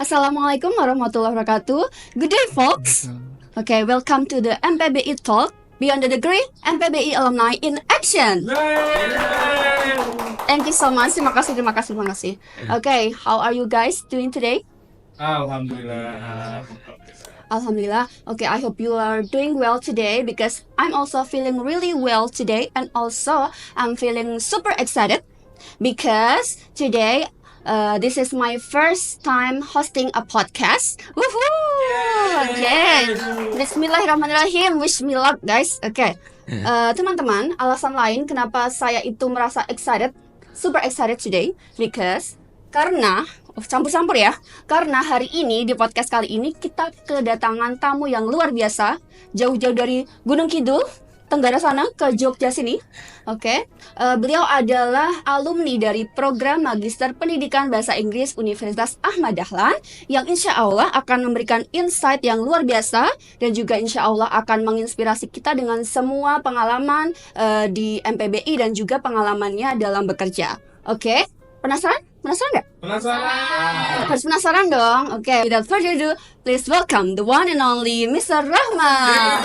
Assalamualaikum warahmatullahi wabarakatuh. Good day, folks. Okay, welcome to the MPBI Talk Beyond the Degree MPBI Alumni in Action. Thank you so much. Terima kasih. Okay, how are you guys doing today? Alhamdulillah. Alhamdulillah. Okay, I hope you are doing well today because I'm also feeling really well today, and also I'm feeling super excited because today this is my first time hosting a podcast. Woohoo! Okay. Bismillahirrahmanirrahim. Wish me luck, guys. Okay. Teman-teman, alasan lain kenapa saya itu merasa excited, super excited today, because karena campur-campur ya. Karena hari ini di podcast kali ini kita kedatangan tamu yang luar biasa, jauh-jauh dari Gunung Kidul, Tenggara sana ke Jogja sini. Oke. Beliau adalah alumni dari program Magister Pendidikan Bahasa Inggris Universitas Ahmad Dahlan yang insya Allah akan memberikan insight yang luar biasa dan juga insya Allah akan menginspirasi kita dengan semua pengalaman di MPBI dan juga pengalamannya dalam bekerja. Oke. Penasaran? Penasaran nggak? Penasaran. Harus penasaran dong. Oke. Without further ado, please welcome the one and only Mr. Rahmat.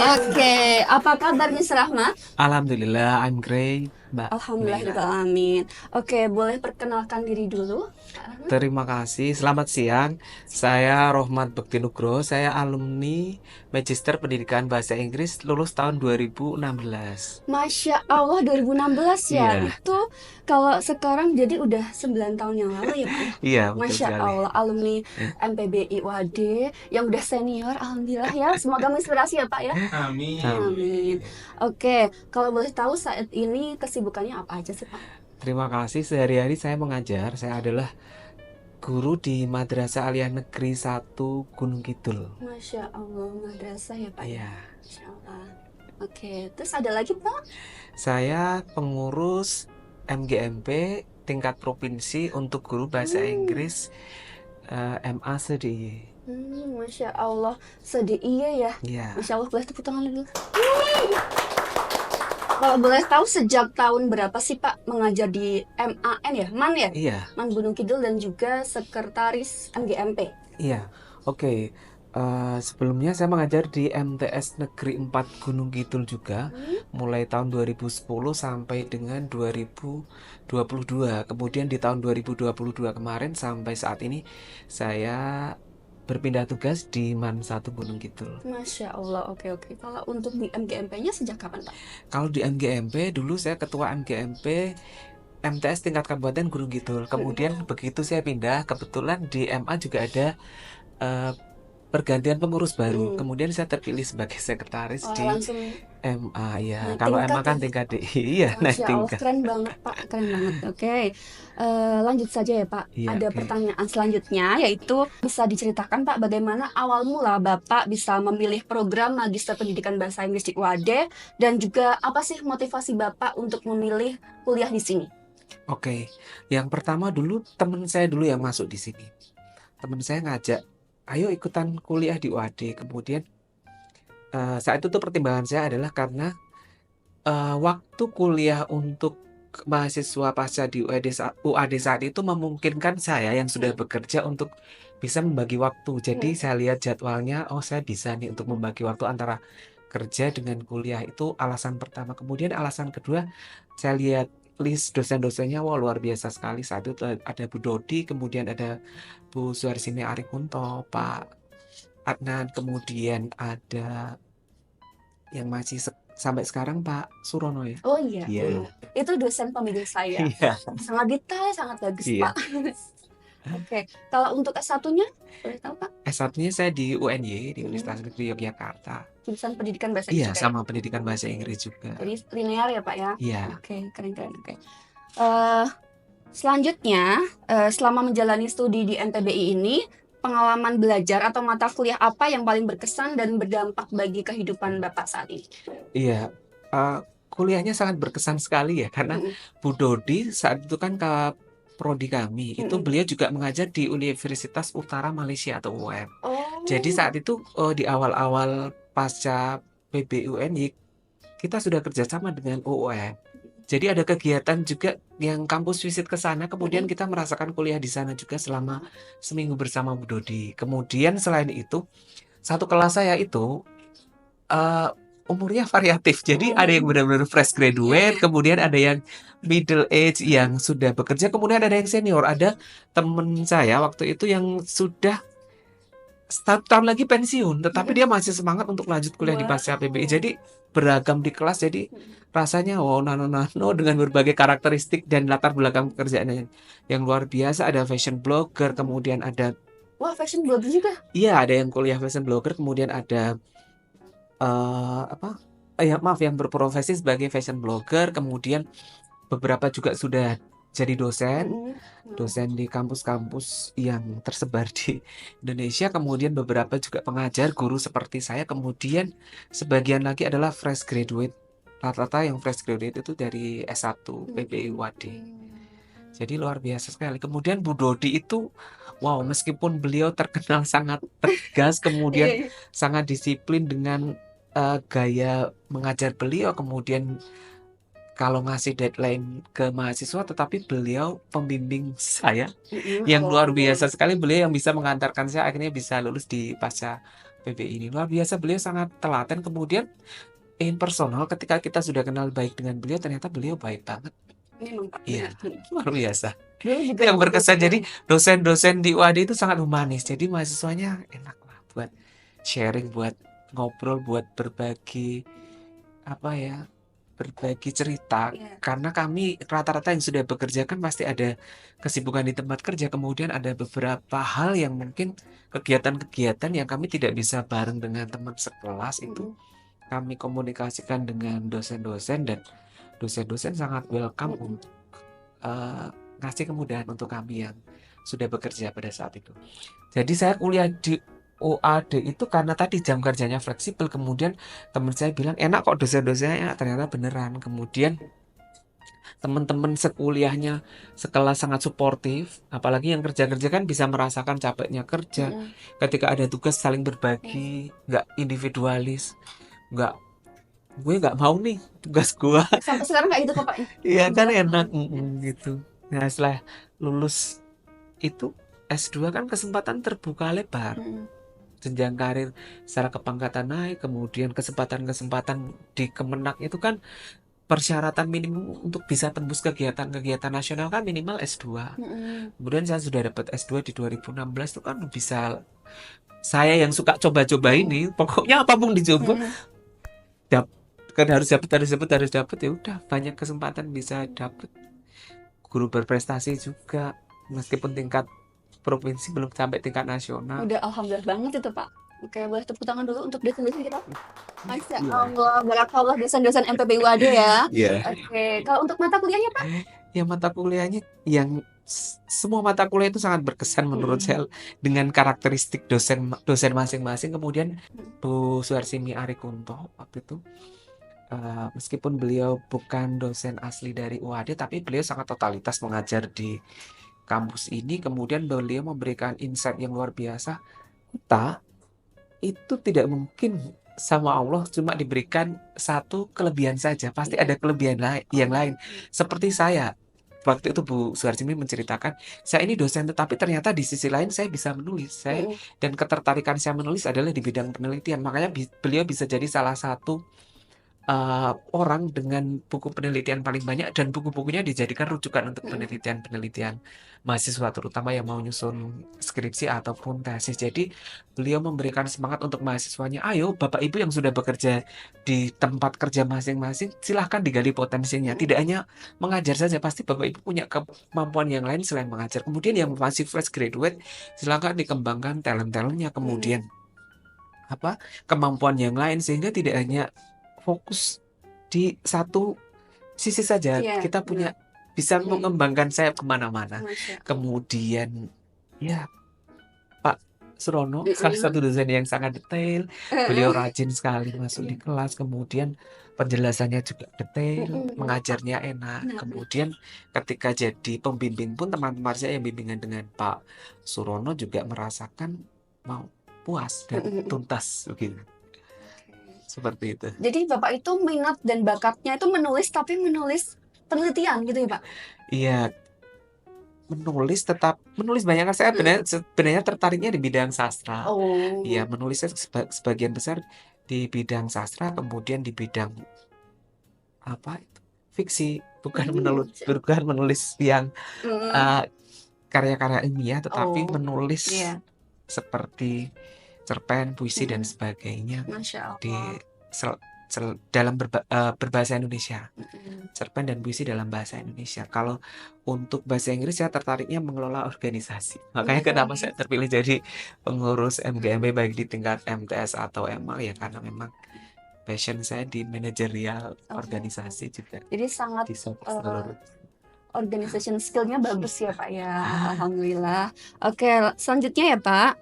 Oke, apa kabar Mr. Rahmat? Alhamdulillah, I'm great, Mbak. Alhamdulillah. Oke, boleh perkenalkan diri dulu? Terima kasih. Selamat siang. Saya Rohmat Bekti Nugroho. Saya alumni Magister Pendidikan Bahasa Inggris lulus tahun 2016. Masya Allah, 2016 ya. Iya. Itu kalau sekarang jadi udah 9 tahun yang lalu ya, Pak. Iya, betul Masya sekali. Allah, alumni MPBI UAD yang udah senior, alhamdulillah ya. Semoga menginspirasi ya, Pak ya. Amin. Amin. Oke, kalau boleh tahu saat ini kesibukannya apa aja sih, Pak? Terima kasih. Sehari-hari saya mengajar. Saya adalah guru di Madrasah Aliyah Negeri 1 Gunung Kidul. Masya Allah, madrasah ya, Pak. Iya. Masya Allah. Oke, terus ada lagi, Pak? Saya pengurus MGMP tingkat provinsi untuk guru bahasa Inggris MA CDIY. Masya Allah, sedih ya. Iya. Masya Allah, boleh tepuk tangan dulu. Kalau boleh tahu sejak tahun berapa sih Pak mengajar di MAN ya? MAN ya? Iya. MAN Gunung Kidul dan juga sekretaris MGMP. Iya, oke. Sebelumnya saya mengajar di MTS Negeri 4 Gunung Kidul juga, mulai tahun 2010 sampai dengan 2022. Kemudian di tahun 2022 kemarin sampai saat ini saya berpindah tugas di MAN 1 Gunung Kidul. Masya Allah, oke. Kalau untuk di MGMP-nya sejak kapan Pak? Kalau di MGMP dulu saya ketua MGMP MTS tingkat Kabupaten Gunung Kidul. Kemudian begitu saya pindah, kebetulan di MA juga ada pergantian pengurus baru. Kemudian saya terpilih sebagai sekretaris di Langsung MA ya. naik Kalau tingkat MA kan ya? tingkat DI, iya naik Masya Allah, tingkat. keren banget Pak, keren banget. Oke. Lanjut saja ya Pak. Iya, Ada oke. pertanyaan selanjutnya, yaitu bisa diceritakan Pak bagaimana awal mula Bapak bisa memilih program Magister Pendidikan Bahasa Inggris di UAD, dan juga apa sih motivasi Bapak untuk memilih kuliah di sini? Oke, yang pertama dulu teman saya dulu yang masuk di sini. Teman saya ngajak, ayo ikutan kuliah di UAD. Kemudian saat itu tuh pertimbangan saya adalah karena waktu kuliah untuk mahasiswa pasca di UAD saat itu memungkinkan saya yang sudah bekerja untuk bisa membagi waktu. Jadi saya lihat jadwalnya, oh saya bisa nih untuk membagi waktu antara kerja dengan kuliah. Itu alasan pertama. Kemudian alasan kedua, saya lihat list dosen-dosennya, wah luar biasa sekali. Saat itu ada Bu Dodi, kemudian ada Bu Suharsini Arikunto, Pak Adnan, kemudian ada yang masih sampai sekarang Pak Surono ya. Oh iya, Iya. itu dosen pembimbing saya. Iya. Sangat detail, sangat bagus Iya. Pak. Oke, kalau untuk S1-nya boleh tahu Pak? S1-nya saya di UNY, di Universitas Negeri Yogyakarta. Jurusan pendidikan bahasa Inggris Iya, juga ya? sama pendidikan bahasa Inggris juga. Jadi linear ya Pak ya? Iya. Oke, keren. Oke. Selanjutnya, selama menjalani studi di MPBI ini, pengalaman belajar atau mata kuliah apa yang paling berkesan dan berdampak bagi kehidupan Bapak saat ini? Iya, kuliahnya sangat berkesan sekali ya, karena Bu Dodi saat itu kan ke prodi kami, itu beliau juga mengajar di Universitas Utara Malaysia atau UM. Jadi saat itu di awal-awal pasca PBUNY kita sudah kerjasama dengan UUM. Jadi ada kegiatan juga yang kampus visit ke sana, kemudian kita merasakan kuliah di sana juga selama seminggu bersama Bu Dodi. Kemudian selain itu, satu kelas saya itu eh, umurnya variatif. Jadi ada yang benar-benar fresh graduate, kemudian ada yang middle age yang sudah bekerja, kemudian ada yang senior. Ada temen saya waktu itu yang sudah satu tahun lagi pensiun, tetapi dia masih semangat untuk lanjut kuliah di pasca PBI. Jadi beragam di kelas, jadi rasanya nano dengan berbagai karakteristik dan latar belakang pekerjaan yang luar biasa. Ada fashion blogger, kemudian ada Wah, fashion blogger juga. iya ada yang kuliah fashion blogger, kemudian ada apa? Ya maaf yang berprofesi sebagai fashion blogger, kemudian beberapa juga sudah jadi dosen di kampus-kampus yang tersebar di Indonesia, kemudian beberapa juga pengajar, guru seperti saya, kemudian sebagian lagi adalah fresh graduate. Rata-rata yang fresh graduate itu dari S1 PBI UAD. Jadi luar biasa sekali. Kemudian Bu Dodi itu, wow, meskipun beliau terkenal sangat tegas, kemudian sangat disiplin dengan gaya mengajar beliau, kemudian kalau ngasih deadline ke mahasiswa, tetapi beliau pembimbing saya yang luar biasa sekali. Beliau yang bisa mengantarkan saya akhirnya bisa lulus di pasca PBI ini. Luar biasa, beliau sangat telaten. Kemudian in personal, ketika kita sudah kenal baik dengan beliau, ternyata beliau baik banget. Memang Pak. Iya, luar biasa. Dulu Itu juga yang berkesan. gitu. Jadi dosen-dosen di UAD itu sangat humanis. Jadi mahasiswanya enak lah buat sharing, buat ngobrol, buat berbagi apa ya, berbagi cerita. Karena kami rata-rata yang sudah bekerja kan pasti ada kesibukan di tempat kerja, kemudian ada beberapa hal yang mungkin kegiatan-kegiatan yang kami tidak bisa bareng dengan teman sekelas itu kami komunikasikan dengan dosen-dosen, dan dosen-dosen sangat welcome untuk ngasih kemudahan untuk kami yang sudah bekerja pada saat itu. Jadi saya kuliah di UAD itu karena tadi jam kerjanya fleksibel, kemudian teman saya bilang enak kok, dosen-dosennya enak, ternyata beneran. Kemudian teman-teman sekuliahnya sekelas sangat suportif, apalagi yang kerja-kerja kan bisa merasakan capeknya kerja. Ketika ada tugas saling berbagi, nggak individualis, nggak gue nggak mau nih tugas gue. Sampai sekarang kayak gitu kok Pak. Iya kan enak gitu. Nah setelah lulus itu S2 kan kesempatan terbuka lebar. Jenjang karir secara kepangkatan naik, kemudian kesempatan-kesempatan di Kemenak itu kan persyaratan minimum untuk bisa tembus kegiatan-kegiatan nasional kan minimal S2. Kemudian saya sudah dapat S2 di 2016 itu kan bisa, saya yang suka coba-coba ini, pokoknya apapun dicoba, kan harus dapat ya udah, banyak kesempatan bisa dapat. Guru berprestasi juga, meskipun tingkat provinsi belum sampai tingkat nasional. Udah alhamdulillah banget itu Pak. Oke, boleh tepuk tangan dulu untuk dosen-dosen kita. Masya Allah, barakallah dosen-dosen MPB UAD ya. Oke, kalau untuk mata kuliahnya Pak? Ya mata kuliahnya yang semua mata kuliah itu sangat berkesan menurut saya dengan karakteristik dosen masing-masing. Kemudian Bu Suarsini Arikunto waktu itu, meskipun beliau bukan dosen asli dari UAD, tapi beliau sangat totalitas mengajar di kampus ini. Kemudian beliau memberikan insight yang luar biasa. Kita itu tidak mungkin sama Allah cuma diberikan satu kelebihan saja, pasti ada kelebihan yang lain. Seperti saya waktu itu Bu Suharjini menceritakan, saya ini dosen tetapi ternyata di sisi lain saya bisa menulis. Dan ketertarikan saya menulis adalah di bidang penelitian. Makanya beliau bisa jadi salah satu orang dengan buku penelitian paling banyak, dan buku-bukunya dijadikan rujukan untuk penelitian-penelitian mahasiswa, terutama yang mau nyusun skripsi ataupun tesis. Jadi beliau memberikan semangat untuk mahasiswanya, ayo Bapak Ibu yang sudah bekerja di tempat kerja masing-masing, silahkan digali potensinya. Tidak hanya mengajar saja, pasti Bapak Ibu punya kemampuan yang lain selain mengajar. Kemudian yang masih fresh graduate, silahkan dikembangkan talent-talentnya, kemudian kemampuan yang lain, sehingga tidak hanya fokus di satu sisi saja. Kita punya bisa mengembangkan sayap kemana-mana. Kemudian ya Pak Surono salah satu dosen yang sangat detail. Beliau rajin sekali masuk di kelas, kemudian penjelasannya juga detail, mengajarnya enak. Kemudian ketika jadi pembimbing pun teman-teman saya yang bimbingan dengan Pak Surono juga merasakan mau puas dan tuntas begitu. Seperti itu. Jadi Bapak itu minat dan bakatnya itu menulis, tapi menulis penelitian gitu ya Pak? Iya, menulis banyak kan. Saya sebenarnya tertariknya di bidang sastra. Oh. Iya, menulisnya sebagian besar di bidang sastra, kemudian di bidang apa itu? Fiksi, bukan menulis yang karya-karya ilmiah, tetapi menulis Iya. seperti cerpen, puisi dan sebagainya Masya di Allah. dalam berbahasa Indonesia. Cerpen dan puisi dalam bahasa Indonesia. Kalau untuk bahasa Inggris saya tertariknya mengelola organisasi. Makanya kenapa saya terpilih jadi pengurus MGMB baik di tingkat MTS atau MA, ya karena memang passion saya di manajerial organisasi juga. Jadi sangat Di seluruh organization skill-nya bagus ya Pak ya. Alhamdulillah. Oke, selanjutnya ya Pak.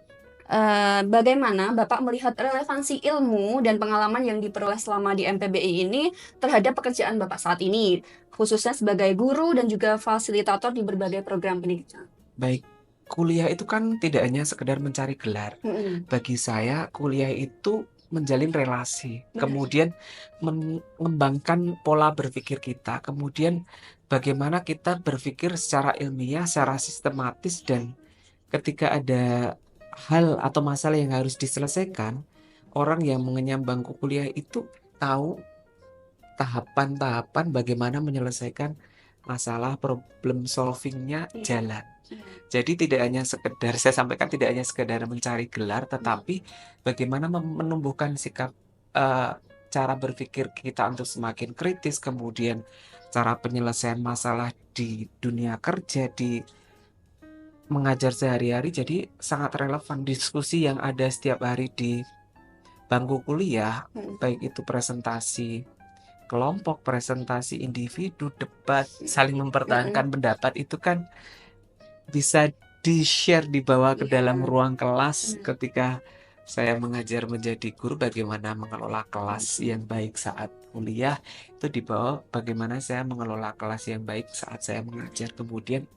Bagaimana Bapak melihat relevansi ilmu dan pengalaman yang diperoleh selama di MPBI ini terhadap pekerjaan Bapak saat ini, khususnya sebagai guru dan juga fasilitator di berbagai program pendidikan? Baik, kuliah itu kan tidak hanya sekedar mencari gelar. Bagi saya, kuliah itu menjalin relasi, kemudian mengembangkan pola berpikir kita, kemudian bagaimana kita berpikir secara ilmiah, secara sistematis, dan ketika ada hal atau masalah yang harus diselesaikan, orang yang mengenyam bangku kuliah itu tahu tahapan-tahapan bagaimana menyelesaikan masalah, problem solvingnya jalan. Jadi tidak hanya sekedar, saya sampaikan, tidak hanya sekedar mencari gelar, tetapi bagaimana menumbuhkan sikap cara berpikir kita untuk semakin kritis, kemudian cara penyelesaian masalah di dunia kerja, di mengajar sehari-hari. Jadi sangat relevan diskusi yang ada setiap hari di bangku kuliah, baik itu presentasi kelompok, presentasi individu, debat, saling mempertahankan pendapat, itu kan bisa di-share, dibawa ke dalam ruang kelas. Ketika saya mengajar menjadi guru, bagaimana mengelola kelas yang baik saat kuliah, itu dibawa bagaimana saya mengelola kelas yang baik saat saya mengajar. Kemudian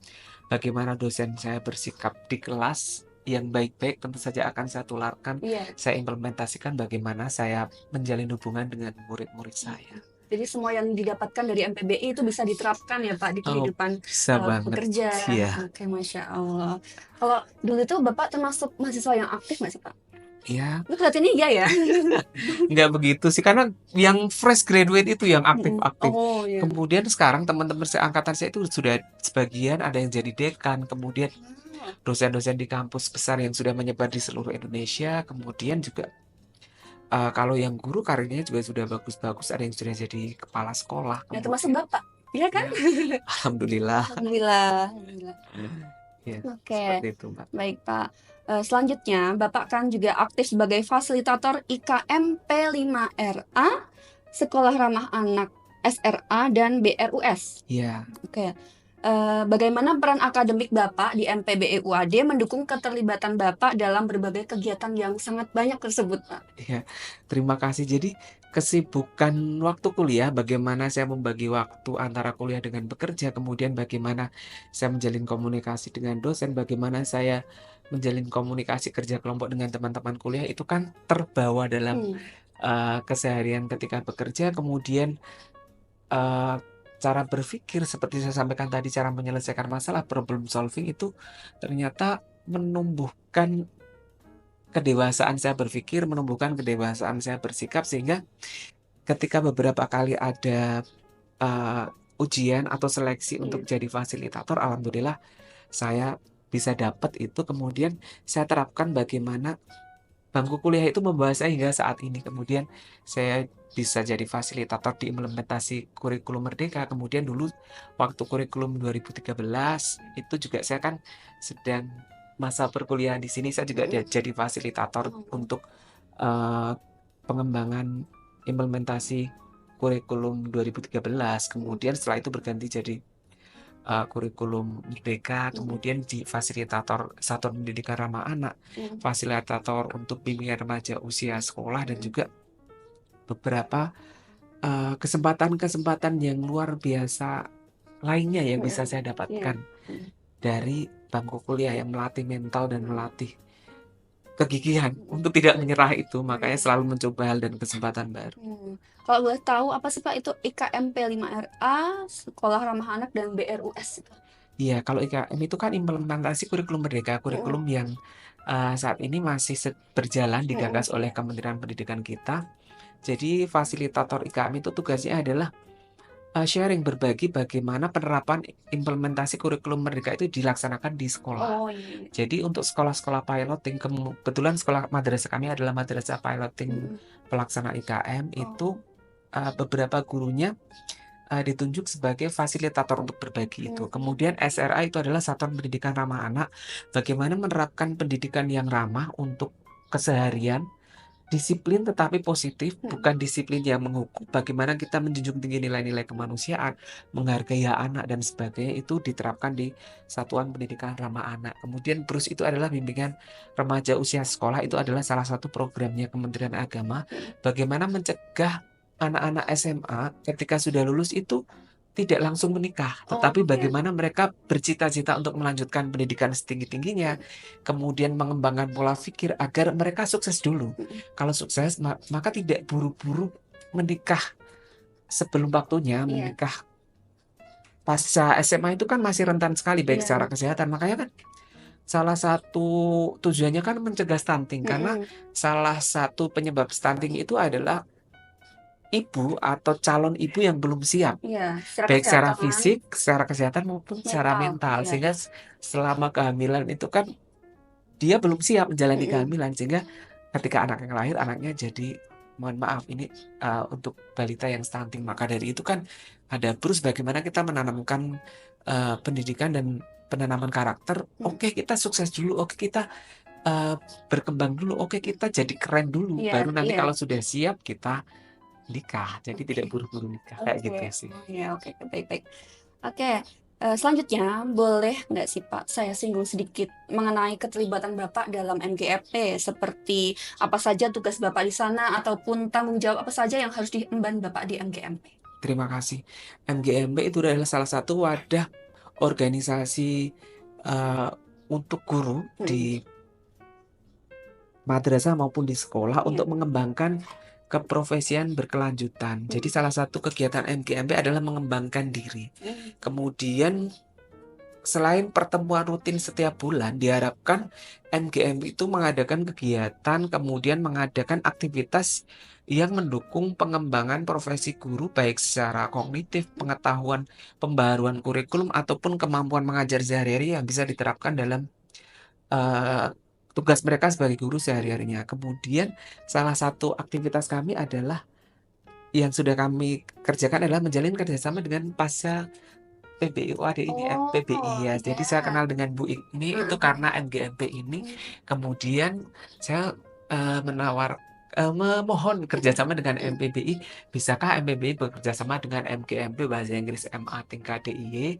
bagaimana dosen saya bersikap di kelas yang baik-baik, tentu saja akan saya tularkan, saya implementasikan bagaimana saya menjalin hubungan dengan murid-murid saya. Jadi semua yang didapatkan dari MPBI itu bisa diterapkan ya Pak di kehidupan pekerja. Oke, Masya Allah. Kalau dulu itu Bapak termasuk mahasiswa yang aktif nggak sih Pak? Iya. Lu kelihatannya iya ya? Nggak begitu sih, karena yang fresh graduate itu yang aktif-aktif. Kemudian sekarang teman-teman angkatan saya itu sudah sebagian ada yang jadi dekan, kemudian dosen-dosen di kampus besar yang sudah menyebar di seluruh Indonesia. Kemudian juga kalau yang guru karirnya juga sudah bagus-bagus, ada yang sudah jadi kepala sekolah. Ya, termasuk Bapak, iya kan? Alhamdulillah. Ya, Oke, seperti itu, Mbak. Baik Pak. Selanjutnya, Bapak kan juga aktif sebagai fasilitator IKM P5RA, Sekolah Ramah Anak SRA dan BRUS. Iya. Oke. Bagaimana peran akademik Bapak di MPBI UAD mendukung keterlibatan Bapak dalam berbagai kegiatan yang sangat banyak tersebut, Pak? Iya, terima kasih. Jadi kesibukan waktu kuliah, bagaimana saya membagi waktu antara kuliah dengan bekerja, kemudian bagaimana saya menjalin komunikasi dengan dosen, bagaimana saya menjalin komunikasi kerja kelompok dengan teman-teman kuliah, itu kan terbawa dalam keseharian ketika bekerja. Kemudian cara berpikir seperti saya sampaikan tadi, cara menyelesaikan masalah, problem solving, itu ternyata menumbuhkan kedewasaan saya berpikir, menumbuhkan kedewasaan saya bersikap, sehingga ketika beberapa kali ada ujian atau seleksi untuk jadi fasilitator, alhamdulillah saya bisa dapat itu. Kemudian saya terapkan bagaimana bangku kuliah itu membawa saya hingga saat ini. Kemudian saya bisa jadi fasilitator di implementasi kurikulum Merdeka. Kemudian dulu waktu kurikulum 2013 itu juga saya kan sedang masa perkuliahan di sini, saya juga jadi fasilitator untuk pengembangan implementasi kurikulum 2013. Kemudian setelah itu berganti jadi kurikulum Merdeka, kemudian di fasilitator Satuan Pendidikan Ramah Anak, fasilitator untuk bimbingan remaja usia sekolah, dan juga beberapa kesempatan-kesempatan yang luar biasa lainnya yang bisa saya dapatkan dari bangku kuliah, yang melatih mental dan melatih kegigihan untuk tidak menyerah itu, makanya selalu mencoba hal dan kesempatan baru. Kalau boleh tahu apa sih Pak itu IKMP 5RA, Sekolah Ramah Anak dan BRUS itu? Iya, kalau IKM itu kan implementasi kurikulum merdeka, kurikulum yang saat ini masih berjalan digagas oleh Kementerian Pendidikan kita. Jadi fasilitator IKM itu tugasnya adalah sharing, berbagi bagaimana penerapan implementasi kurikulum merdeka itu dilaksanakan di sekolah. Oh iya. Jadi untuk sekolah-sekolah piloting, kebetulan sekolah madrasah kami adalah madrasah piloting pelaksana IKM, itu beberapa gurunya ditunjuk sebagai fasilitator untuk berbagi itu. Kemudian SRA itu adalah Satuan Pendidikan Ramah Anak, bagaimana menerapkan pendidikan yang ramah untuk keseharian, disiplin tetapi positif, bukan disiplin yang menghukum. Bagaimana kita menjunjung tinggi nilai-nilai kemanusiaan, menghargai hak anak dan sebagainya, itu diterapkan di Satuan Pendidikan Ramah Anak. Kemudian BRUS itu adalah bimbingan remaja usia sekolah, itu adalah salah satu programnya Kementerian Agama. Bagaimana mencegah anak-anak SMA ketika sudah lulus itu tidak langsung menikah, tetapi bagaimana mereka bercita-cita untuk melanjutkan pendidikan setinggi-tingginya, kemudian mengembangkan pola pikir agar mereka sukses dulu. Kalau sukses, maka tidak buru-buru menikah sebelum waktunya. Menikah pasca SMA itu kan masih rentan sekali baik secara kesehatan. Makanya kan salah satu tujuannya kan mencegah stunting, karena salah satu penyebab stunting itu adalah ibu atau calon ibu yang belum siap, baik secara fisik, secara kesehatan maupun secara mental. Sehingga selama kehamilan itu kan dia belum siap menjalani kehamilan, sehingga ketika anaknya lahir, anaknya jadi, mohon maaf, ini untuk balita yang stunting. Maka dari itu kan ada terus bagaimana kita menanamkan pendidikan dan penanaman karakter. Oke, kita sukses dulu, oke kita berkembang dulu, oke kita jadi keren dulu, baru nanti kalau sudah siap kita nikah. Jadi tidak buru-buru nikah, kayak gitu sih. Oke, baik-baik. Oke, selanjutnya boleh nggak sih Pak saya singgung sedikit mengenai keterlibatan Bapak dalam MGMP, seperti apa saja tugas Bapak di sana ataupun tanggung jawab apa saja yang harus diemban Bapak di MGMP? Terima kasih. MGMP itu adalah salah satu wadah organisasi untuk guru di madrasah maupun di sekolah untuk mengembangkan keprofesian berkelanjutan. Jadi salah satu kegiatan MGMP adalah mengembangkan diri. Kemudian selain pertemuan rutin setiap bulan, diharapkan MGMP itu mengadakan kegiatan, kemudian mengadakan aktivitas yang mendukung pengembangan profesi guru, baik secara kognitif, pengetahuan, pembaruan kurikulum, ataupun kemampuan mengajar sehari-hari yang bisa diterapkan dalam tugas mereka sebagai guru sehari-harinya. Kemudian salah satu aktivitas kami adalah yang sudah kami kerjakan adalah menjalin kerjasama dengan pasca PBI UAD ini, PBI ya. Jadi saya kenal dengan Bu ini itu karena MGMP ini. Kemudian saya memohon kerjasama dengan MPBI. Bisakah MPBI bekerjasama dengan MGMP Bahasa Inggris MA tingkat DIY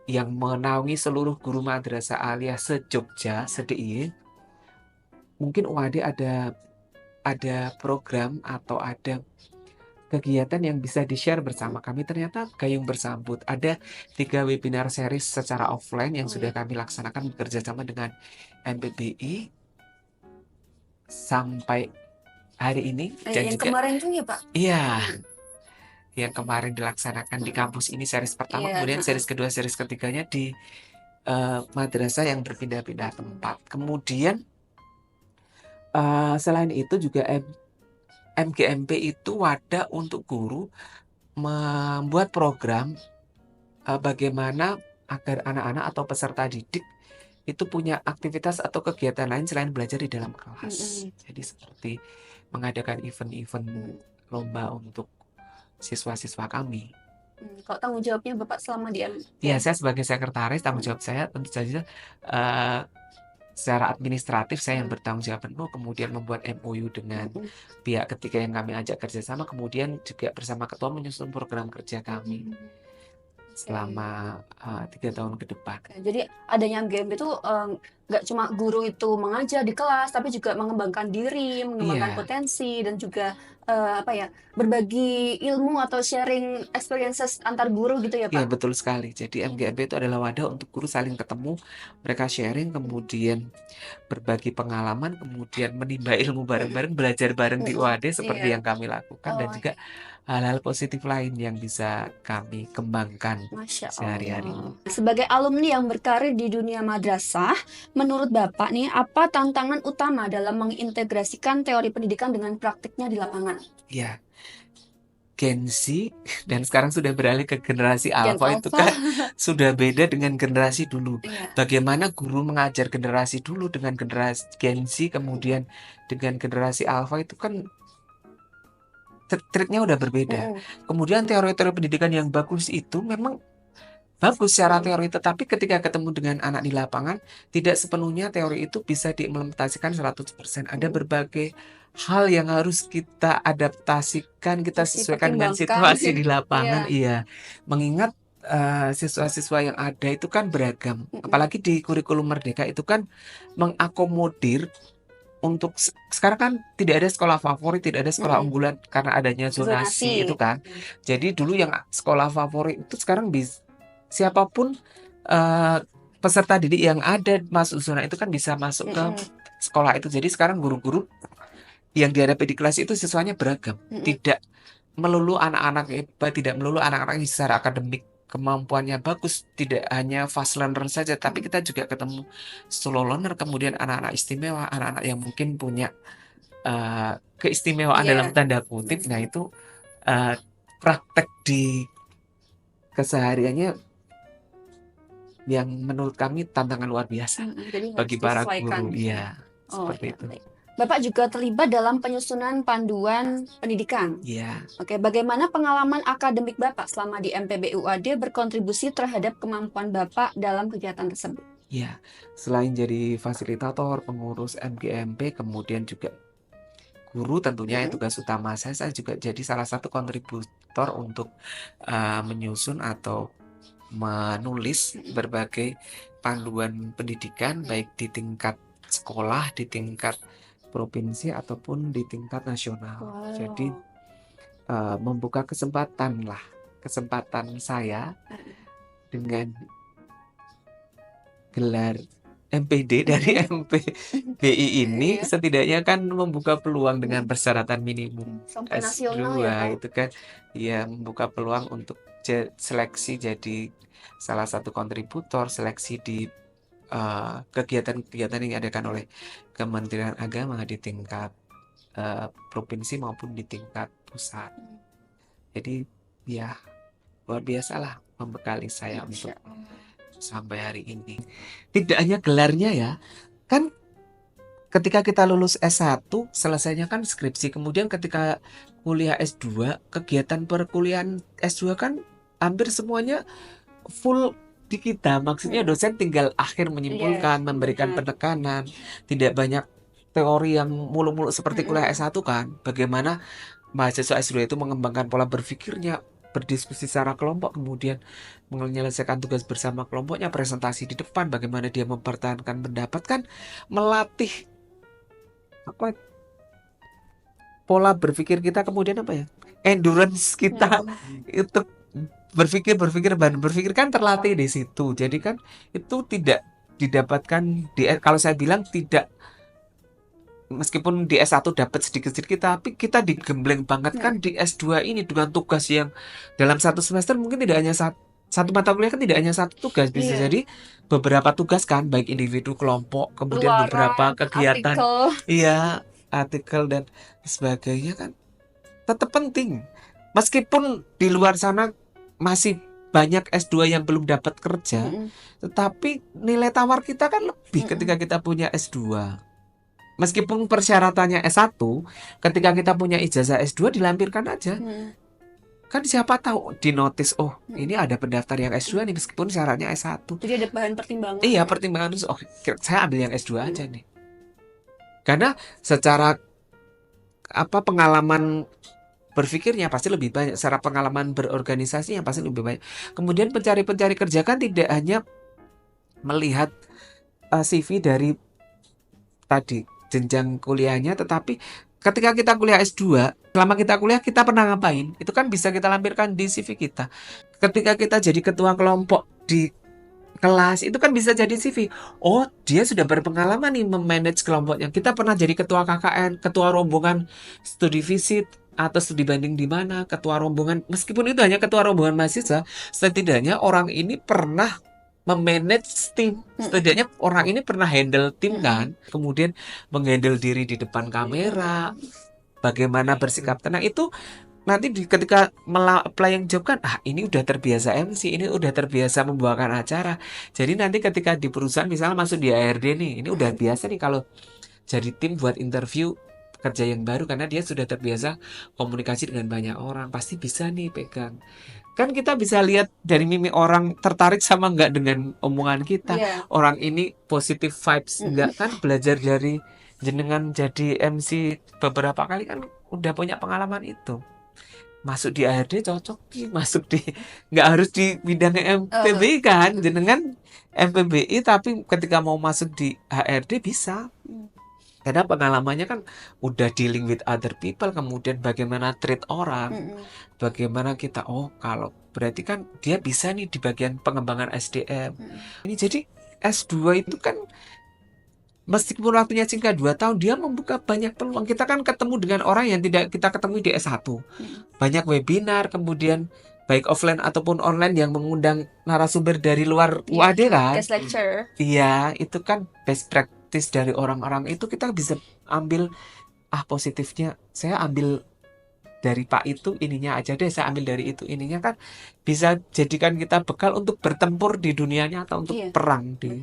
yang menaungi seluruh guru madrasah aliyah se-Jogja, se-DIY? Mungkin UAD ada program atau ada kegiatan yang bisa di-share bersama kami. Ternyata gayung bersambut. Ada 3 webinar series secara offline yang sudah kami laksanakan bekerja sama dengan MPBI sampai hari ini. Dan Yang juga kemarin tuh ya Pak? Iya, yang kemarin dilaksanakan di kampus ini series pertama, kemudian series kedua, series ketiganya di madrasah yang berpindah-pindah tempat. Kemudian selain itu juga MGMP itu wadah untuk guru membuat program bagaimana agar anak-anak atau peserta didik itu punya aktivitas atau kegiatan lain selain belajar di dalam kelas. Jadi seperti mengadakan event-event lomba untuk siswa-siswa kami. Kalau tanggung jawabnya Bapak selama di Ya, saya sebagai sekretaris, tanggung jawab saya tentu saja secara administratif saya yang bertanggung jawab penuh, kemudian membuat MOU dengan pihak ketiga yang kami ajak kerjasama, kemudian juga bersama ketua menyusun program kerja kami. selama 3 tahun ke depan. Oke, jadi adanya MGMP itu nggak cuma guru itu mengajar di kelas, tapi juga mengembangkan diri, mengembangkan Iya, potensi, dan juga apa ya, berbagi ilmu atau sharing experiences antar guru gitu ya, iya Pak? betul sekali. Jadi MGMP itu adalah wadah untuk guru saling ketemu, mereka sharing, kemudian berbagi pengalaman, kemudian menimba ilmu bareng-bareng, belajar bareng di Mm-mm. UAD seperti Iya. yang kami lakukan, dan Oh, juga hal-hal positif lain yang bisa kami kembangkan Masya sehari-hari. Allah. Sebagai alumni yang berkarir di dunia madrasah, menurut Bapak nih, apa tantangan utama dalam mengintegrasikan teori pendidikan dengan praktiknya di lapangan? Ya, Gen Z dan sekarang sudah beralih ke generasi Gen Alpha itu Alpha. kan sudah beda dengan generasi dulu. Iya. Bagaimana guru mengajar generasi dulu dengan generasi Gen Z, kemudian dengan generasi Alpha itu kan treatnya udah berbeda. Mm-mm. Kemudian teori-teori pendidikan yang bagus itu memang bagus secara teori, tetapi ketika ketemu dengan anak di lapangan, tidak sepenuhnya teori itu bisa diimplementasikan 100%. Ada berbagai hal yang harus kita adaptasikan, kita Harus sesuaikan dengan dipertimbangkan. situasi di lapangan. Iya. Iya, mengingat siswa-siswa yang ada itu kan beragam. Mm-mm. Apalagi di kurikulum Merdeka itu kan mengakomodir untuk sekarang kan tidak ada sekolah favorit, tidak ada sekolah Mm-mm. unggulan karena adanya zonasi itu Zonasi. kan. Jadi dulu yang sekolah favorit itu sekarang siapapun eh, peserta didik yang ada masuk zona itu kan bisa masuk ke Mm-mm. sekolah itu. Jadi sekarang guru-guru yang dihadapi di kelas itu siswanya beragam, Mm-mm. tidak melulu anak-anak hebat, tidak melulu anak-anak yang secara akademik kemampuannya bagus, tidak hanya fast learner saja, tapi kita juga ketemu slow learner, kemudian anak-anak istimewa, anak-anak yang mungkin punya keistimewaan dalam Iya. tanda kutip. Nah itu eh, praktek di kesehariannya yang menurut kami tantangan luar biasa Jadi harus bagi para disesuaikan. guru. Iya, Oh, seperti iya. itu. Baik. Bapak juga terlibat dalam penyusunan panduan pendidikan. Iya, Oke, bagaimana pengalaman akademik Bapak selama di MPB UAD berkontribusi terhadap kemampuan Bapak dalam kegiatan tersebut? iya. Selain jadi fasilitator, pengurus MGMP, kemudian juga guru tentunya yang Mm-mm. tugas utama saya juga jadi salah satu kontributor untuk menyusun atau menulis Mm-mm. berbagai panduan pendidikan baik di tingkat sekolah, di tingkat provinsi ataupun di tingkat nasional. Jadi Wow. membuka kesempatan saya dengan gelar MPD dari MPBI ini Iya. setidaknya kan membuka peluang dengan persyaratan minimum Sampai S2 nasional ya, Pak? itu kan ya membuka peluang untuk seleksi jadi salah satu kontributor, seleksi di kegiatan-kegiatan yang diadakan oleh Kementerian Agama di tingkat provinsi maupun di tingkat pusat. Jadi ya luar biasa lah membekali saya untuk Masya Allah. sampai hari ini. Tidak hanya gelarnya ya, kan ketika kita lulus S1 selesainya kan skripsi, kemudian ketika kuliah S2, kegiatan perkuliahan S2 kan hampir semuanya full di kita. Maksudnya dosen tinggal akhir menyimpulkan, memberikan benar. penekanan, tidak banyak teori yang mulu-mulu seperti kuliah Mm-mm. S1 kan. Bagaimana mahasiswa S2 itu mengembangkan pola berpikirnya, berdiskusi secara kelompok, kemudian menyelesaikan tugas bersama kelompoknya, presentasi di depan, bagaimana dia mempertahankan pendapat, kan melatih apa pola berpikir kita, kemudian apa ya, endurance kita itu berpikir kan terlatih di situ. Jadi kan itu tidak didapatkan kalau saya bilang tidak, meskipun di S1 dapat sedikit-sedikit, tapi kita digembleng banget kan di S2 ini dengan tugas yang dalam satu semester mungkin tidak hanya satu mata kuliah, kan tidak hanya satu tugas, bisa Iya. jadi beberapa tugas kan, baik individu, kelompok, kemudian Luaran, beberapa kegiatan, artikel. iya, artikel dan sebagainya kan tetap penting. Meskipun di luar sana masih banyak S2 yang belum dapat kerja, Mm-mm. tetapi nilai tawar kita kan lebih ketika kita punya S2. Meskipun persyaratannya S1, ketika kita punya ijazah S2 dilampirkan aja. Kan siapa tahu di notis, oh ini ada pendaftar yang S2 nih meskipun syaratnya S1. Jadi ada bahan pertimbangan. Iya, pertimbangan itu, oh saya ambil yang S2 aja nih. Karena secara pengalaman berpikirnya pasti lebih banyak, secara pengalaman berorganisasi yang pasti lebih banyak. Kemudian pencari kerja kan tidak hanya melihat CV dari tadi jenjang kuliahnya, tetapi ketika kita kuliah S2, selama kita kuliah kita pernah ngapain, itu kan bisa kita lampirkan di CV kita. Ketika kita jadi ketua kelompok di kelas, itu kan bisa jadi CV. Oh, dia sudah berpengalaman nih memanage kelompoknya. Kita pernah jadi ketua KKN, ketua rombongan studi visit atau studi banding di mana, ketua rombongan, meskipun itu hanya ketua rombongan mahasiswa, setidaknya orang ini pernah memanage tim, setidaknya orang ini pernah handle tim kan, kemudian menghandle diri di depan kamera, bagaimana bersikap tenang, itu nanti ketika apply yang job kan, ini udah terbiasa MC, ini udah terbiasa membawakan acara, jadi nanti ketika di perusahaan misalnya masuk di HRD nih, ini udah biasa nih kalau jadi tim buat interview kerja yang baru, karena dia sudah terbiasa komunikasi dengan banyak orang, pasti bisa nih pegang. Kan kita bisa lihat dari mimik orang tertarik sama enggak dengan omongan kita. Orang ini positive vibes enggak, kan belajar dari jenengan jadi MC beberapa kali kan udah punya pengalaman itu. Masuk di ARD cocok nih, masuk di nggak harus di bidang MPBI kan, jenengan MPBI tapi ketika mau masuk di HRD bisa. Karena pengalamannya kan udah dealing with other people, kemudian bagaimana treat orang, bagaimana kita, kalau berarti kan dia bisa nih di bagian pengembangan SDM. Ini jadi S2 itu kan meskipun waktunya singkat 2 tahun, dia membuka banyak peluang. Kita kan ketemu dengan orang yang tidak kita ketemu di S1. Banyak webinar, kemudian baik offline ataupun online yang mengundang narasumber dari luar UAD kan. Guest lecture. Iya, itu kan best practice dari orang-orang itu, kita bisa ambil positifnya. Saya ambil dari Pak itu ininya aja deh, saya ambil dari itu ininya, kan bisa jadikan kita bekal untuk bertempur di dunia nyata, untuk perang di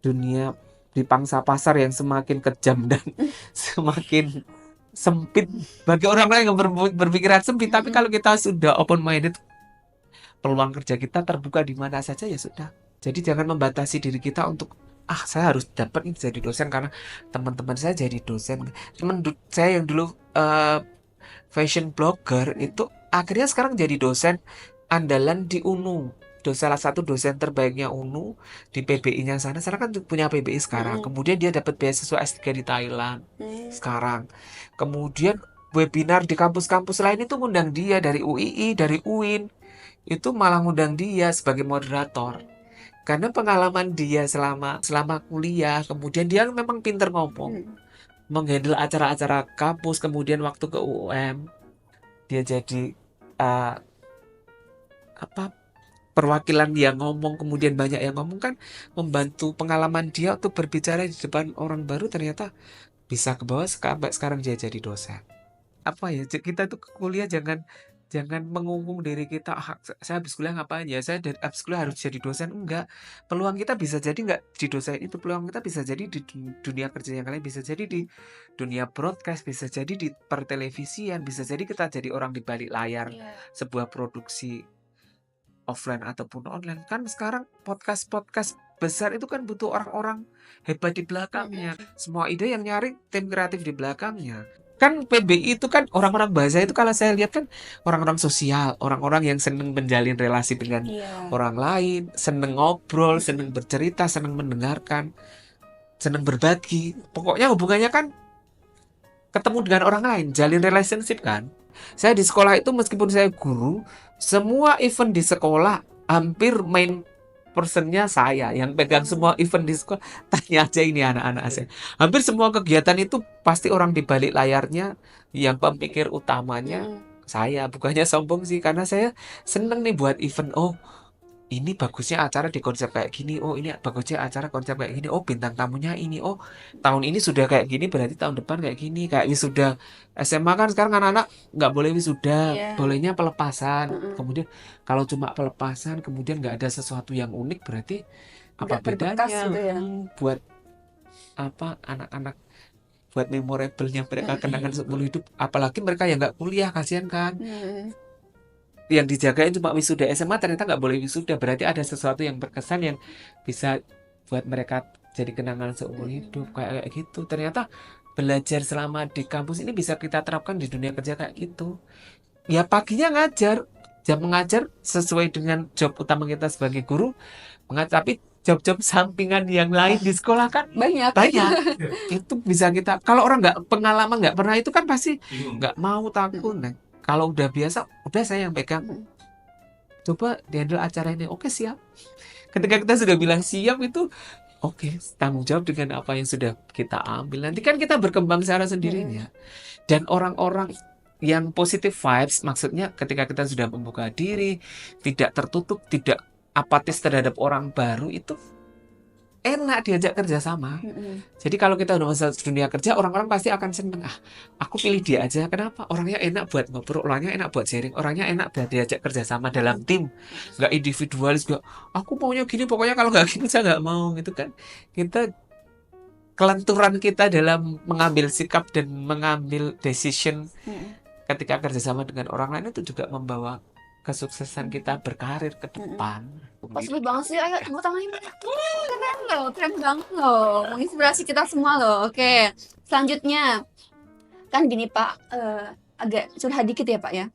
dunia, di pangsa pasar yang semakin kejam dan semakin sempit bagi orang lain yang berpikiran sempit. Tapi kalau kita sudah open minded, peluang kerja kita terbuka di mana saja, ya sudah. Jadi jangan membatasi diri kita untuk saya harus dapat ini jadi dosen karena teman-teman saya jadi dosen. Teman saya yang dulu fashion blogger itu akhirnya sekarang jadi dosen andalan di UNU. Salah satu dosen terbaiknya UNU di PBI-nya sana. Sekarang kan punya PBI sekarang. Kemudian dia dapat beasiswa S3 di Thailand sekarang. Kemudian webinar di kampus-kampus lain itu ngundang dia, dari UII, dari UIN. Itu malah ngundang dia sebagai moderator. Karena pengalaman dia selama kuliah, kemudian dia memang pinter ngomong, menghandle acara-acara kampus, kemudian waktu ke UUM dia jadi perwakilan yang ngomong, kemudian banyak yang ngomong, kan membantu pengalaman dia untuk berbicara di depan orang baru, ternyata bisa ke bawah sampai sekarang dia jadi dosen. Kita tuh kuliah jangan mengungung diri kita, saya habis kuliah ngapain ya, saya dari habis kuliah harus jadi dosen. Enggak, peluang kita bisa jadi enggak di dosen itu, peluang kita bisa jadi di dunia kerja yang lain, bisa jadi di dunia broadcast, bisa jadi di pertelevisian, bisa jadi kita jadi orang di balik layar sebuah produksi offline ataupun online. Kan sekarang podcast besar itu kan butuh orang-orang hebat di belakangnya, semua ide yang nyari tim kreatif di belakangnya. Kan PBI itu kan orang-orang bahasa itu, kalau saya lihat kan orang-orang sosial, orang-orang yang seneng menjalin relasi dengan orang lain, seneng ngobrol, seneng bercerita, seneng mendengarkan, seneng berbagi. Pokoknya hubungannya kan ketemu dengan orang lain, jalin relationship kan. Saya di sekolah itu meskipun saya guru, semua event di sekolah hampir main personnya saya yang pegang semua event di sekolah. Tanya aja ini anak-anak saya. Hampir semua kegiatan itu pasti orang di balik layarnya, yang pemikir utamanya saya. Bukannya sombong sih, karena saya seneng nih buat event. Ini bagusnya acara di konsep kayak gini. Ini bagusnya acara konsep kayak gini. Bintang tamunya ini. Tahun ini sudah kayak gini, berarti tahun depan kayak gini. Kayak wisuda SMA kan sekarang anak-anak nggak boleh wisuda, bolehnya pelepasan. Kemudian kalau cuma pelepasan, kemudian nggak ada sesuatu yang unik, berarti apa bedanya buat anak-anak, buat memorable-nya mereka, kenangan seumur hidup. Apalagi mereka yang nggak kuliah, kasihan kan. Yang dijagain cuma wisuda SMA, ternyata nggak boleh wisuda, berarti ada sesuatu yang berkesan yang bisa buat mereka jadi kenangan seumur hidup kayak gitu. Ternyata belajar selama di kampus ini bisa kita terapkan di dunia kerja kayak gitu. Ya paginya ngajar, jam mengajar sesuai dengan job utama kita sebagai guru, tapi job-job sampingan yang lain di sekolah kan Banyak. banyak. Itu bisa kita, kalau orang nggak pengalaman, nggak pernah itu kan pasti Bingung. nggak mau, takut. Nah, kalau udah biasa, udah saya yang pegang. Coba dihandle acara ini, oke siap. Ketika kita sudah bilang siap itu, oke, tanggung jawab dengan apa yang sudah kita ambil. Nanti kan kita berkembang secara sendirinya. Dan orang-orang yang positive vibes, maksudnya ketika kita sudah membuka diri, tidak tertutup, tidak apatis terhadap orang baru, itu enak diajak kerja sama. Jadi kalau kita udah masuk dunia kerja, orang-orang pasti akan seneng. Aku pilih dia aja. Kenapa? Orangnya enak buat ngobrol, orangnya enak buat sharing, orangnya enak buat diajak kerja sama dalam tim. Nggak individualis, nggak aku maunya gini, pokoknya kalau nggak gini saya nggak mau, gitu kan. Kita, kelenturan kita dalam mengambil sikap dan mengambil decision ketika kerjasama dengan orang lain itu juga membawa kesuksesan kita berkarir ke depan. Positif banget sih, ayo tepuk tangannya. Keren banget loh, menginspirasi kita semua loh. Oke, selanjutnya kan gini Pak, agak curhat dikit ya Pak ya.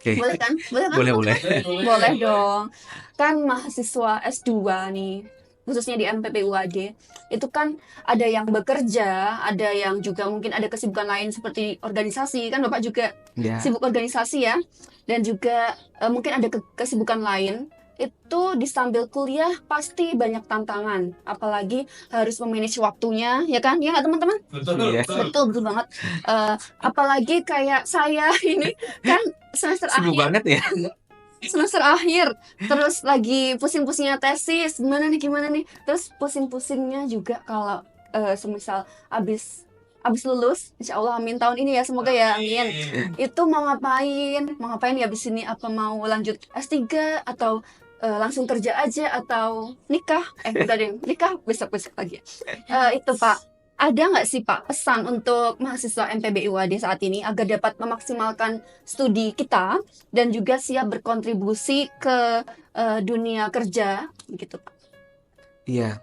Oke. Boleh kan? Boleh kan? Boleh. Boleh dong. Kan mahasiswa S2 nih, khususnya di MPPUAD, itu kan ada yang bekerja, ada yang juga mungkin ada kesibukan lain seperti organisasi, kan Bapak juga Ya. sibuk organisasi ya, dan juga mungkin ada kesibukan lain. Itu di sambil kuliah pasti banyak tantangan, apalagi harus memanage waktunya, ya kan? Ya nggak teman-teman? Betul. Iya. Betul banget. Apalagi kayak saya ini kan semester Sibuk akhir, banget ya. semester akhir, terus lagi pusing-pusingnya tesis, gimana nih, terus pusing-pusingnya juga kalau semisal abis lulus, insya Allah amin tahun ini ya, semoga ya amin. Itu mau ngapain ya abis ini, apa mau lanjut S3 atau langsung kerja aja atau nikah? Enggak deh, nikah besok lagi. Itu Pak, ada nggak sih Pak pesan untuk mahasiswa MPBUAD saat ini agar dapat memaksimalkan studi kita dan juga siap berkontribusi ke dunia kerja gitu Pak? Iya.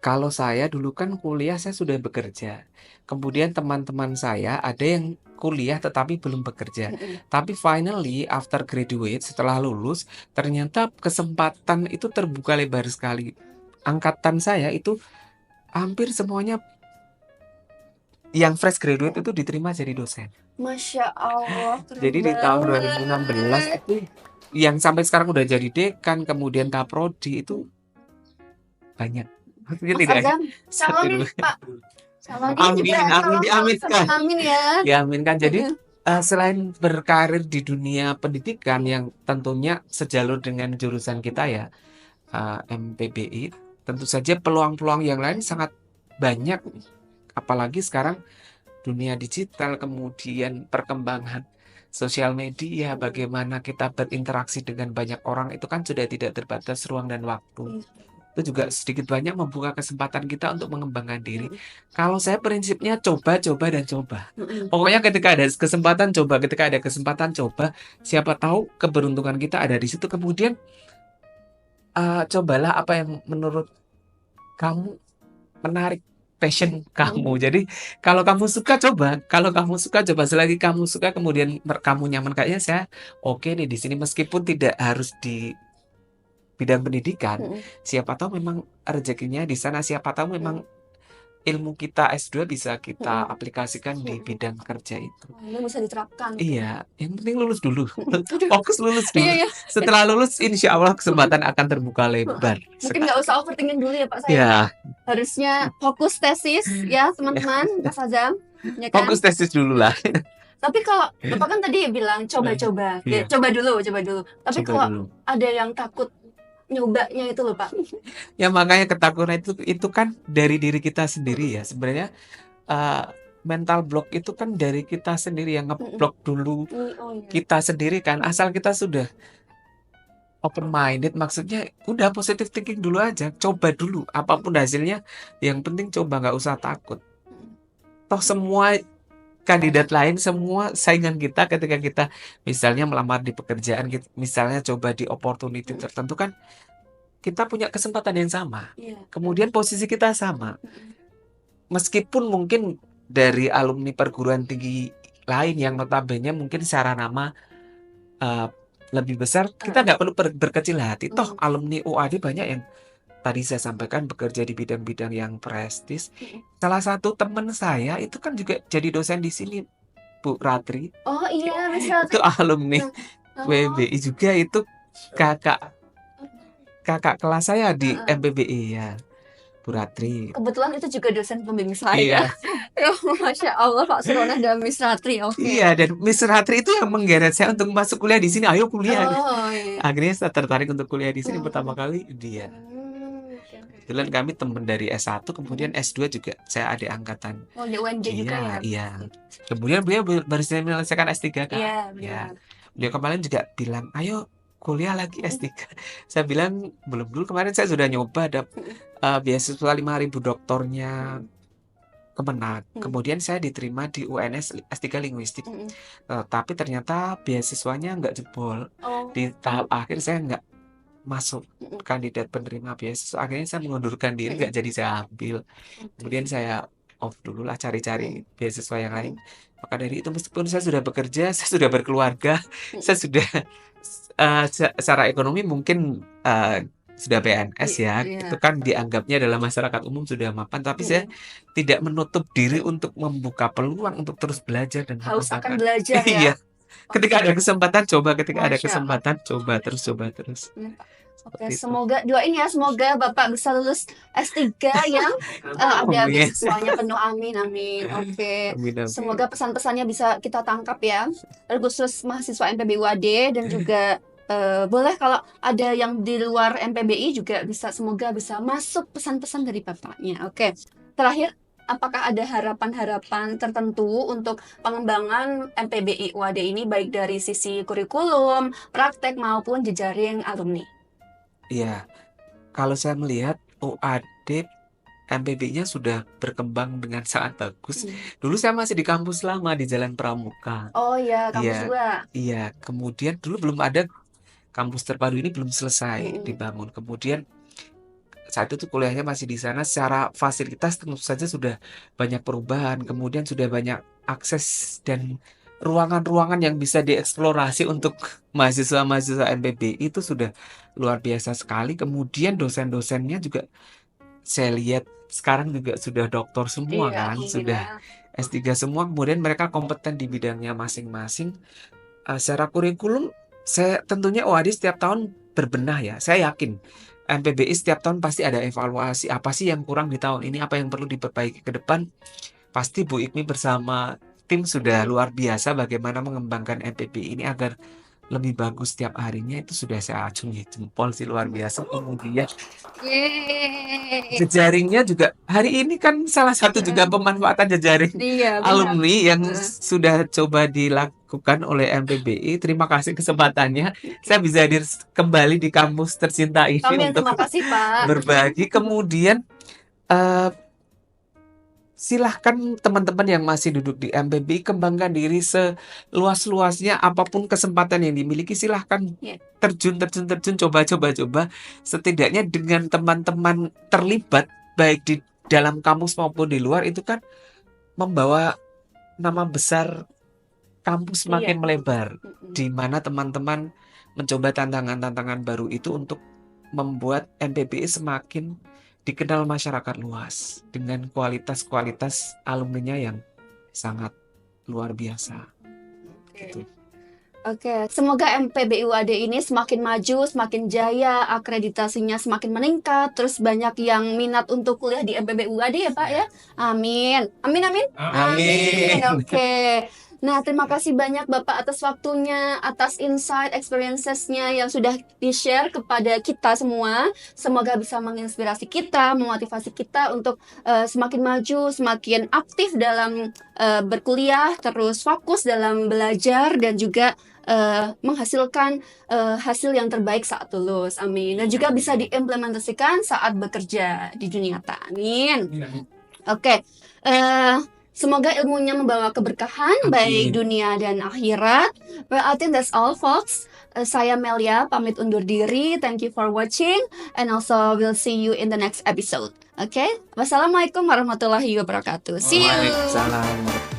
Kalau saya dulu kan kuliah, saya sudah bekerja. Kemudian teman-teman saya ada yang kuliah tetapi belum bekerja. Tapi finally after graduate, setelah lulus, ternyata kesempatan itu terbuka lebar sekali. Angkatan saya itu hampir semuanya yang fresh graduate itu diterima jadi dosen. Masya Allah, keren Jadi di tahun banget. 2016 itu yang sampai sekarang udah jadi dekan, kemudian kaprodi, itu banyak. Maksudnya Mas tidak Azam, satu salonin dua. Pak, salonin Amin, juga, amin, tolong diaminkan. amin ya. Diaminkan. Jadi selain berkarir di dunia pendidikan yang tentunya sejalur dengan jurusan kita ya, MPBI, tentu saja peluang-peluang yang lain sangat banyak. Apalagi sekarang dunia digital, kemudian perkembangan sosial media, bagaimana kita berinteraksi dengan banyak orang, itu kan sudah tidak terbatas ruang dan waktu. Itu juga sedikit banyak membuka kesempatan kita untuk mengembangkan diri. Kalau saya prinsipnya coba dan coba. Pokoknya ketika ada kesempatan coba, ketika ada kesempatan coba. Siapa tahu keberuntungan kita ada di situ. Kemudian cobalah apa yang menurut kamu menarik, passion kamu. Jadi kalau kamu suka coba, selagi kamu suka kemudian kamu nyaman, kayaknya saya oke nih di sini, meskipun tidak harus di bidang pendidikan. Siapa tahu memang rezekinya di sana, siapa tahu memang ilmu kita S2 bisa kita aplikasikan di bidang kerja itu. Ini bisa diterapkan. Iya, yang penting lulus dulu. Fokus lulus dulu. Iya. Setelah lulus insya Allah kesempatan akan terbuka lebar. Mungkin nggak usah overthinking dulu ya Pak saya. Ya, Harusnya fokus tesis ya teman-teman, Mas Azam. Ya kan? fokus tesis dulu lah. Tapi kalau Bapak kan tadi bilang coba-coba, Iya. coba dulu. Tapi Coba kalau dulu. ada yang takut nyobanya itu loh Pak. Ya makanya ketakutan itu kan dari diri kita sendiri ya. Sebenarnya mental block itu kan dari kita sendiri yang ngeblok dulu Oh iya. kita sendiri kan. Asal kita sudah open minded, maksudnya udah positive thinking dulu aja, coba dulu apapun hasilnya, yang penting coba, nggak usah takut. Toh semua kandidat lain, semua saingan kita ketika kita misalnya melamar di pekerjaan, misalnya coba di opportunity tertentu kan, kita punya kesempatan yang sama. Iya. Kemudian posisi kita sama. Meskipun mungkin dari alumni perguruan tinggi lain yang notabene mungkin secara nama lebih besar, kita nggak perlu berkecil hati. Toh alumni UAD banyak yang tadi saya sampaikan bekerja di bidang-bidang yang prestis. Salah satu teman saya itu kan juga jadi dosen di sini, Bu Ratri. Oh iya, Miss Ratri. Itu alumni WBI juga, itu kakak kelas saya di MPBI ya, Bu Ratri. Kebetulan itu juga dosen pembimbing saya. Iya. Masya Allah, Pak Surono dan Miss Ratri. Oke. Iya, dan Miss Ratri itu yang menggeret saya untuk masuk kuliah di sini. Ayo kuliah. Iya. Akhirnya saya tertarik untuk kuliah di sini pertama kali dia. Kebetulan kami teman dari S1, kemudian S2 juga saya adik angkatan. Oh, di UNJ juga ya? Iya. Kemudian beliau baru saja menyelesaikan S3 kan? Iya, Ya. benar. Beliau kemarin juga bilang, ayo kuliah lagi S3. Saya bilang, belum dulu, kemarin saya sudah nyoba ada beasiswa 5.000 doktornya Kemenak. Kemudian saya diterima di UNS S3 Linguistik. Tapi ternyata beasiswanya nggak jebol. Di tahap akhir saya nggak masuk kandidat penerima beasiswa. Akhirnya saya mengundurkan diri, nggak jadi saya ambil. Kemudian saya off dulu lah, cari-cari beasiswa yang lain. Maka dari itu, meskipun saya sudah bekerja, saya sudah berkeluarga, saya sudah secara ekonomi mungkin sudah PNS ya, itu kan dianggapnya dalam masyarakat umum sudah mapan, tapi saya tidak menutup diri untuk membuka peluang untuk terus belajar dan Haus akan belajar ya. Iya. Ketika ada kesempatan coba, ketika ada kesempatan coba terus. Oke, semoga doain ya, semoga Bapak bisa lulus S3 yang ada beasiswanya penuh, amin. Oke. Semoga pesan-pesannya bisa kita tangkap ya, khusus mahasiswa MPBI UAD, dan juga boleh kalau ada yang di luar MPBI juga bisa, semoga bisa masuk pesan-pesan dari Bapaknya. Oke. Terakhir, apakah ada harapan-harapan tertentu untuk pengembangan MPBI UAD ini, baik dari sisi kurikulum, praktek maupun jejaring alumni? Iya, kalau saya melihat UAD MPBI-nya sudah berkembang dengan sangat bagus. Dulu saya masih di kampus lama di Jalan Pramuka. Oh iya, kampus 2. Iya, kemudian dulu belum ada kampus terpadu ini, belum selesai dibangun. Kemudian saat itu kuliahnya masih di sana. Secara fasilitas tentu saja sudah banyak perubahan. Kemudian sudah banyak akses dan ruangan-ruangan yang bisa dieksplorasi untuk mahasiswa-mahasiswa MPBI itu sudah luar biasa sekali. Kemudian dosen-dosennya juga saya lihat sekarang juga sudah doktor semua kan, sudah S3 semua. Kemudian mereka kompeten di bidangnya masing-masing. Secara kurikulum, saya tentunya UAD setiap tahun berbenah ya. Saya yakin MPBI setiap tahun pasti ada evaluasi, apa sih yang kurang di tahun ini, apa yang perlu diperbaiki ke depan. Pasti Bu Ikmi bersama tim sudah luar biasa bagaimana mengembangkan MPBI ini agar lebih bagus setiap harinya. Itu sudah saya acungi jempol sih, luar biasa. Kemudian jejaringnya juga hari ini kan salah satu juga pemanfaatan jejaring alumni yang sudah coba dilakukan oleh MPBI. Terima kasih kesempatannya, saya bisa hadir kembali di kampus tercinta ini untuk berbagi. Kemudian silahkan teman-teman yang masih duduk di MPBI kembangkan diri seluas-luasnya, apapun kesempatan yang dimiliki silahkan terjun, coba. Setidaknya dengan teman-teman terlibat baik di dalam kampus maupun di luar, itu kan membawa nama besar kampus makin melebar, di mana teman-teman mencoba tantangan-tantangan baru itu untuk membuat MPBI semakin dikenal masyarakat luas dengan kualitas-kualitas alumninya yang sangat luar biasa. Gitu. Oke, semoga MPBI UAD ini semakin maju, semakin jaya, akreditasinya semakin meningkat, terus banyak yang minat untuk kuliah di MPBI UAD ya Pak ya. Amin. Oke. Nah, terima kasih banyak Bapak atas waktunya, atas insight, experiences-nya yang sudah di-share kepada kita semua. Semoga bisa menginspirasi kita, memotivasi kita untuk semakin maju, semakin aktif dalam berkuliah, terus fokus dalam belajar, dan juga menghasilkan hasil yang terbaik saat lulus. Amin. Dan juga bisa diimplementasikan saat bekerja di dunia nyata. Amin. Oke. Semoga ilmunya membawa keberkahan baik dunia dan akhirat. Well, I think that's all, folks. Saya Melia pamit undur diri. Thank you for watching and also we'll see you in the next episode. Okay? Wassalamualaikum warahmatullahi wabarakatuh. See you. Waalaikumsalam.